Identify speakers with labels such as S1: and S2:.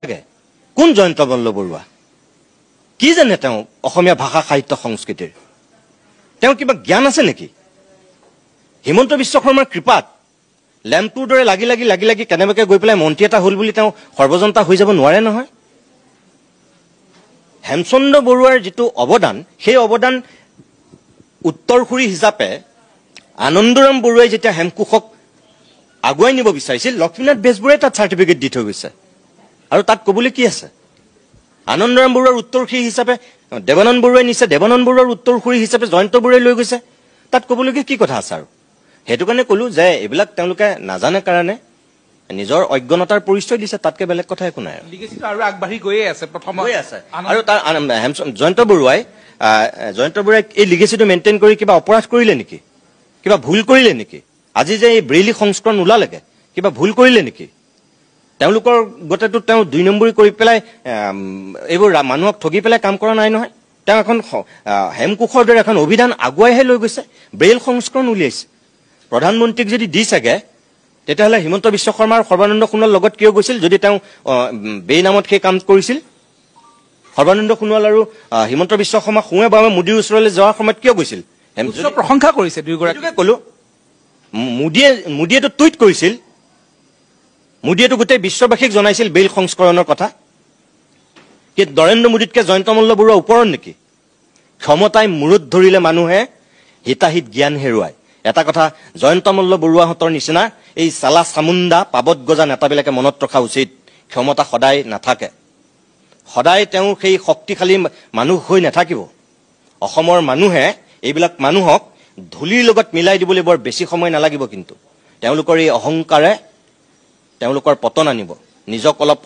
S1: কোন জয়ন্ত মল্ল বৰুৱা কি জানে তেওঁ অসমীয়া ভাষা সাহিত্য সংস্কৃতিৰ তেওঁ কিবা জ্ঞান আছে নেকি হিমন্ত বিশ্ব শৰ্মাৰ কৃপাত লেম্পটোৰ দৰে লাগি লাগি কেনেবাকে গৈ পেলাই মন্ত্ৰী এটা হল বুলি তেওঁ সৰ্বজনতা হৈ যাব নোৱাৰে নহয় হেমচন্দ্ৰ বৰুৱাৰ যেটো অৱদান সেই অৱদান উত্তৰসূৰী হিচাপে আনন্দৰাম বৰুৱাই যেতিয়া হেমকোষক আগুৱাই নিব বিচাৰিছিল লক্ষ্মীনাথ বেজবৰুৱাই তাত চাৰ্টিফিকেট দি থৈ গৈছে আৰু তাত কবলৈ কি আছে আনন্দৰাম বৰুৱাৰ উত্তৰসূৰী হিচাপে দেৱানন্দ বৰুৱাই নিছে দেৱানন্দ বৰুৱাৰ উত্তৰসূৰী হিচাপে জয়ন্ত বৰুৱাই লৈ গৈছে তাত কবলৈ কি কথা আছে আৰু হেতু কাৰণে কলো যে এইবিলাক তেওঁলোকে নাজানে কাৰণে নিজৰ অজ্ঞানতাৰ পৰিচয় দিছে তাতকে বেলেগ কথা একো নাই
S2: লিগেচিটো আৰু আগবাঢ়ি গৈয়ে আছে প্ৰথম
S1: হৈ আছে আৰু তাৰ জয়ন্ত বৰুৱাই এই লিগেচিটো মেইনটেইন কৰি কিবা অপৰাধ কৰিলে নেকি কিবা ভুল কৰিলে নেকি আজি যে এই ব্ৰেইলি সংস্কৰণ ওলালেগে কিবা ভুল কৰিলে নেকি তেওঁলোকৰ গতেটো তেওঁ 2 নম্বৰী কৰি পেলাই এইবোৰ মানুহক ঠগি পেলাই কাম কৰা নাই নহয় তেওঁ এখন হেমকোষৰ দৰে এখন অভিধান আগুৱাইহে লৈ গৈছে ব্ৰেইল সংস্কৰণ উলিয়াইছে প্ৰধানমন্ত্ৰীক যদি দি চাগে তেতিয়াহ'লে হিমন্ত বিশ্ব শৰ্মা আৰু সৰ্বানন্দ সোণোৱাল লগত কিয় গৈছিল যদি তেওঁ বে নামত সেই কাম কৰিছিল সৰ্বানন্দ সোণোৱাল আৰু হিমন্ত বিশ্ব শৰ্মা সোঁৱে বামে মোদীৰ ওচৰলৈ যোৱাৰ সময়ত কিয় গৈছিল
S2: প্ৰশংসা কৰিছে দুয়োগৰাকীকে
S1: কলো মোদীয়েতো টুইট কৰিছিল মোদীয়েতো গোটেই বিশ্ববাসীক জনাইছিল বেইল সংস্কৰণৰ কথা কি নৰেন্দ্ৰ মোদীতকে জয়ন্ত মল্ল বৰুৱা ওপৰত নেকি ক্ষমতাই মূৰত ধৰিলে মানুহে হিতাহিত জ্ঞান হেৰুৱায় এটা কথা জয়ন্ত মল্ল বৰুৱাহঁতৰ নিচিনা এই চালা চামুণ্ডা পাবত গজা নেতাবিলাকে মনত ৰখা উচিত ক্ষমতা সদায় নাথাকে সদায় তেওঁ সেই শক্তিশালী মানুহ হৈ নাথাকিব অসমৰ মানুহে এইবিলাক মানুহক ধুলিৰ লগত মিলাই দিবলৈ বৰ বেছি সময় নালাগিব কিন্তু তেওঁলোকৰ এই অহংকাৰে তেওঁলোকৰ পতন আনিব নিজক অলপ